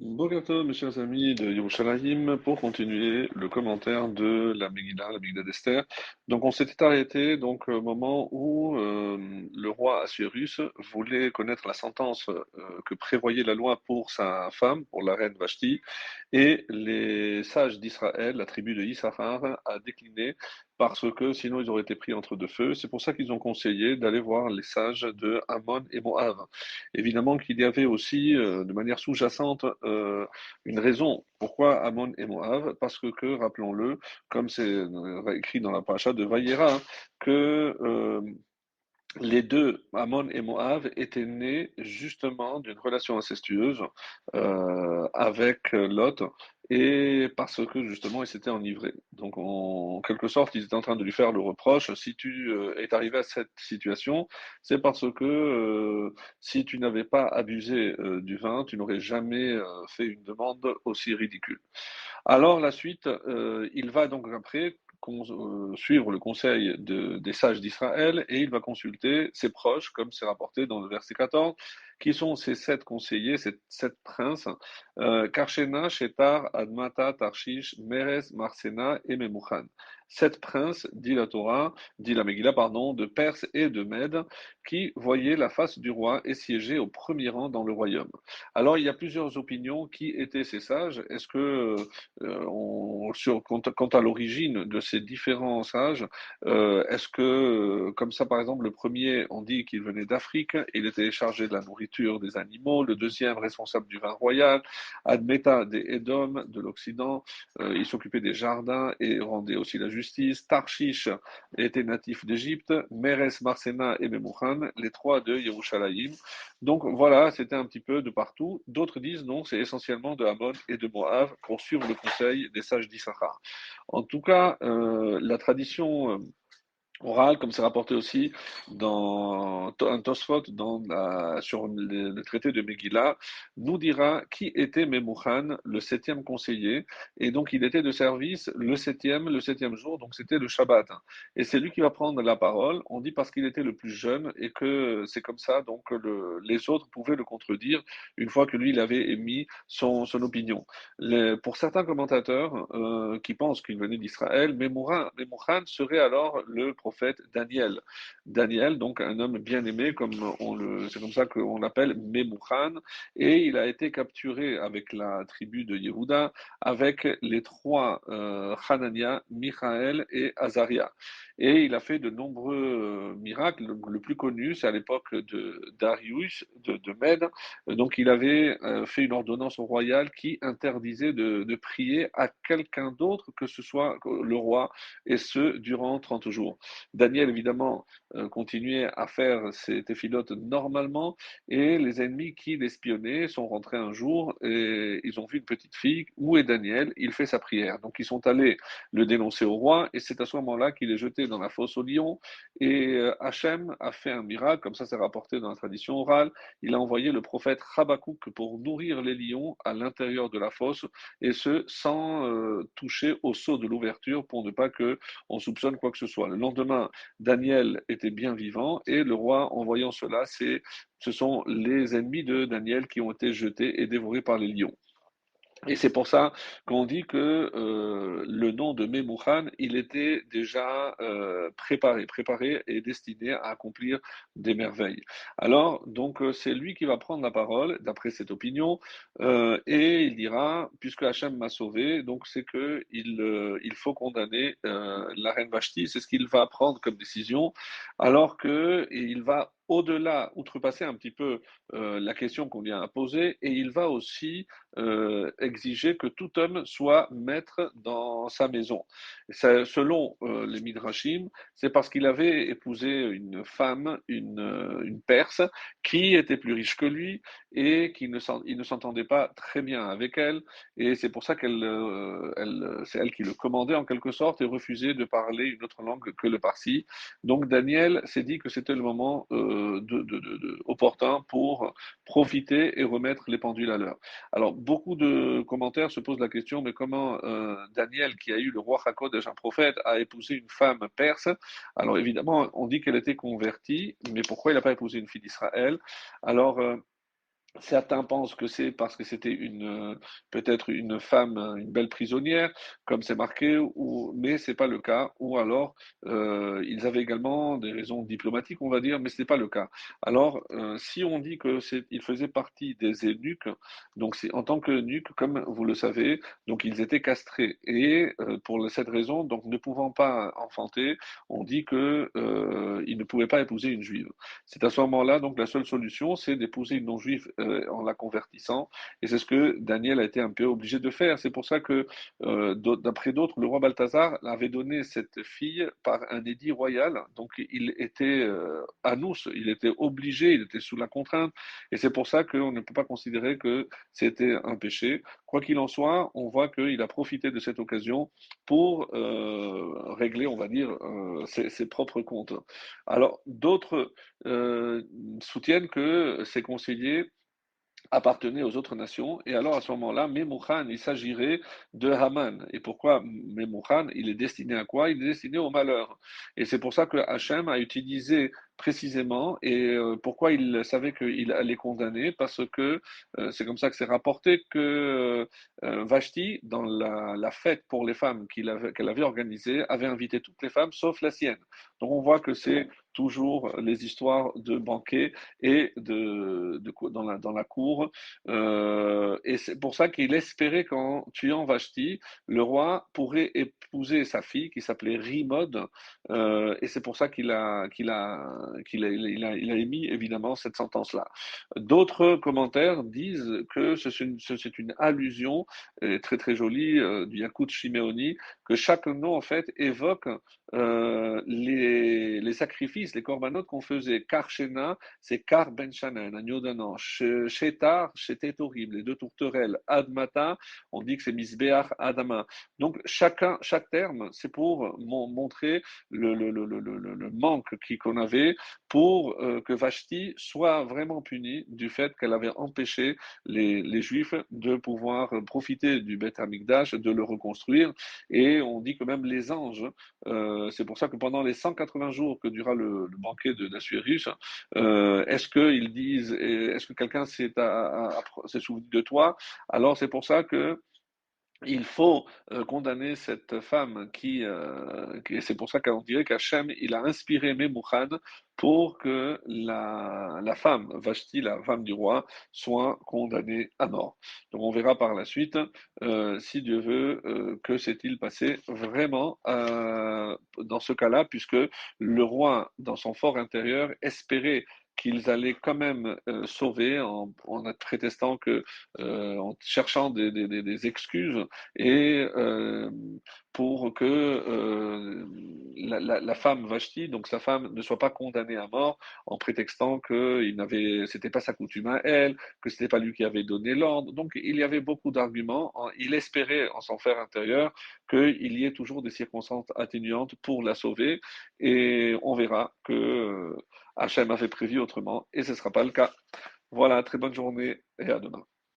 Bonjour à tous, mes chers amis de Yerushalayim, pour continuer le commentaire de la Megillah d'Esther. Donc, on s'était arrêté au moment où le roi Assuérus voulait connaître la sentence que prévoyait la loi pour sa femme, pour la reine Vashti, et les sages d'Israël, la tribu de Issachar, a décliné parce que sinon ils auraient été pris entre deux feux. C'est pour ça qu'ils ont conseillé d'aller voir les sages de Ammon et Moab. Évidemment qu'il y avait aussi, de manière sous-jacente, une raison pourquoi Ammon et Moab, parce que rappelons-le, comme c'est écrit dans la paracha de Vayera, que les deux, Ammon et Moab, étaient nés justement d'une relation incestueuse avec Lot, et parce que justement ils s'étaient enivrés. Donc en quelque sorte, ils étaient en train de lui faire le reproche, si tu es arrivé à cette situation, c'est parce que si tu n'avais pas abusé du vin, tu n'aurais jamais fait une demande aussi ridicule. Alors la suite, il va donc après suivre le conseil des sages d'Israël et il va consulter ses proches, comme c'est rapporté dans le verset 14, qui sont ces sept conseillers, ces sept princes, Karshena, Shetar, Admata, Tarshish, Meres, Marsena et Memuchan. Sept princes, dit la Torah, dit la Megillah, pardon, de Perse et de Mède, qui voyaient la face du roi et siégeaient au premier rang dans le royaume. Alors il y a plusieurs opinions. Qui étaient ces sages? Est-ce que quant à l'origine de ces différents sages, est-ce que, comme ça par exemple, le premier, on dit qu'il venait d'Afrique, il était chargé de la nourriture des animaux, le deuxième responsable du vin royal, Admeta des Édom, de l'Occident, il s'occupait des jardins et rendait aussi la justice, Tarshish était natif d'Égypte, Meres, Marsena et Memuchan, les trois de Yerushalayim. Donc voilà, c'était un petit peu de partout. D'autres disent non, c'est essentiellement de Ammon et de Moab pour suivre le conseil des sages d'Issachar. En tout cas, la tradition orale, comme c'est rapporté aussi dans un Tosfot sur le traité de Megillah, nous dira qui était Memuchan, le septième conseiller, et donc il était de service le septième jour, donc c'était le Shabbat. Et c'est lui qui va prendre la parole. On dit parce qu'il était le plus jeune et que c'est comme ça, donc les autres pouvaient le contredire une fois que lui il avait émis son opinion. Pour certains commentateurs qui pensent qu'il venait d'Israël, Memuchan serait alors le prophète Daniel. Daniel, donc un homme bien aimé, c'est comme ça qu'on l'appelle Memuchan, et il a été capturé avec la tribu de Yehuda, avec les trois Hanania, Michaël et Azaria. Et il a fait de nombreux miracles. Le plus connu, c'est à l'époque de Darius, de Mède. Donc il avait fait une ordonnance royale qui interdisait de prier à quelqu'un d'autre que ce soit le roi, et ce durant 30 jours. Daniel, évidemment, continuait à faire ses téphilotes normalement, et les ennemis qui l'espionnaient sont rentrés un jour et ils ont vu une petite fille. Où est Daniel? Il fait sa prière. Donc ils sont allés le dénoncer au roi, et c'est à ce moment-là qu'il est jeté dans la fosse au lion. Et Hachem a fait un miracle, comme ça c'est rapporté dans la tradition orale. Il a envoyé le prophète Habakkuk pour nourrir les lions à l'intérieur de la fosse, et ce sans toucher au sceau de l'ouverture pour ne pas que on soupçonne quoi que ce soit. Le lendemain, Daniel était bien vivant, et le roi, en voyant cela, ce sont les ennemis de Daniel qui ont été jetés et dévorés par les lions. Et c'est pour ça qu'on dit que le nom de Memuchan, il était déjà préparé et destiné à accomplir des merveilles. Alors, donc, c'est lui qui va prendre la parole, d'après cette opinion, et il dira, puisque Hachem m'a sauvé, donc c'est que il faut condamner la reine Vashti, c'est ce qu'il va prendre comme décision, alors que il va au-delà, outrepasser un petit peu la question qu'on vient à poser, et il va aussi exiger que tout homme soit maître dans sa maison. Selon les Midrashim, c'est parce qu'il avait épousé une femme, une Perse, qui était plus riche que lui et il ne s'entendait pas très bien avec elle. Et c'est pour ça c'est elle qui le commandait en quelque sorte et refusait de parler une autre langue que le parsi. Donc Daniel s'est dit que c'était le moment opportun pour profiter et remettre les pendules à l'heure. Alors, beaucoup de commentaires se posent la question, mais comment Daniel, qui a eu le roi Hakodesh, un prophète, a épousé une femme perse? Alors, évidemment, on dit qu'elle était convertie, mais pourquoi il n'a pas épousé une fille d'Israël? Alors, Certains pensent que c'est parce que c'était peut-être une femme, une belle prisonnière, comme c'est marqué, mais c'est pas le cas. Ou alors, ils avaient également des raisons diplomatiques, on va dire, mais ce n'est pas le cas. Alors, si on dit que il faisait partie des eunuques, donc c'est en tant qu'eunuques, comme vous le savez, donc ils étaient castrés. Et pour cette raison, donc ne pouvant pas enfanter, on dit que ils ne pouvaient pas épouser une juive. C'est à ce moment-là, donc, la seule solution, c'est d'épouser une non-juive en la convertissant. Et c'est ce que Daniel a été un peu obligé de faire. C'est pour ça que, d'après d'autres, le roi Balthazar avait donné cette fille par un édit royal. Donc, il était anous, il était obligé, il était sous la contrainte. Et c'est pour ça qu'on ne peut pas considérer que c'était un péché. Quoi qu'il en soit, on voit qu'il a profité de cette occasion pour régler, on va dire, ses propres comptes. Alors, d'autres soutiennent que ces conseillers appartenaient aux autres nations. Et alors, à ce moment-là, Memucan, il s'agirait de Haman. Et pourquoi Memucan? Il est destiné à quoi? Il est destiné au malheur. Et c'est pour ça que Hachem a utilisé précisément, et pourquoi il savait qu'il allait condamner, parce que c'est comme ça que c'est rapporté que Vashti, dans la fête pour les femmes qu'elle avait organisée, avait invité toutes les femmes sauf la sienne. Donc on voit que c'est toujours les histoires de banquets et dans la cour. Et c'est pour ça qu'il espérait qu'en tuant Vashti, le roi pourrait épouser sa fille qui s'appelait Rimod. Et c'est pour ça qu'il a émis évidemment cette sentence-là. D'autres commentaires disent que c'est une allusion très très jolie du Yakout Shimeoni, que chaque nom en fait évoque les sacrifices, les corbanotes qu'on faisait. Karshena, c'est Kar Ben Shana, un agneau d'un an. Shetar, c'était horrible. Les deux tourterelles. Admata, on dit que c'est Misbeach Adama. Donc chaque terme, c'est pour montrer le manque qu'on avait pour que Vashti soit vraiment punie du fait qu'elle avait empêché les Juifs de pouvoir profiter du Beth Amikdash, de le reconstruire. Et on dit que même les anges, c'est pour ça que pendant les 180 jours que dura le banquet d'Assuérus, est-ce que quelqu'un s'est souvenu de toi? Alors c'est pour ça que il faut condamner cette femme c'est pour ça qu'on dirait qu'Hachem, il a inspiré Memucan pour que la femme, Vashti, la femme du roi, soit condamnée à mort. Donc on verra par la suite, si Dieu veut, que s'est-il passé vraiment dans ce cas-là, puisque le roi, dans son fort intérieur, espérait qu'ils allaient quand même sauver en prétestant que, en cherchant des excuses et pour que la femme Vashti, donc sa femme, ne soit pas condamnée à mort en prétextant que c'était pas sa coutume à elle, que c'était pas lui qui avait donné l'ordre. Donc il y avait beaucoup d'arguments. Il espérait en son fer intérieur qu'il y ait toujours des circonstances atténuantes pour la sauver, et on verra que Hachem avait prévu autrement, et ce ne sera pas le cas. Voilà, très bonne journée et à demain.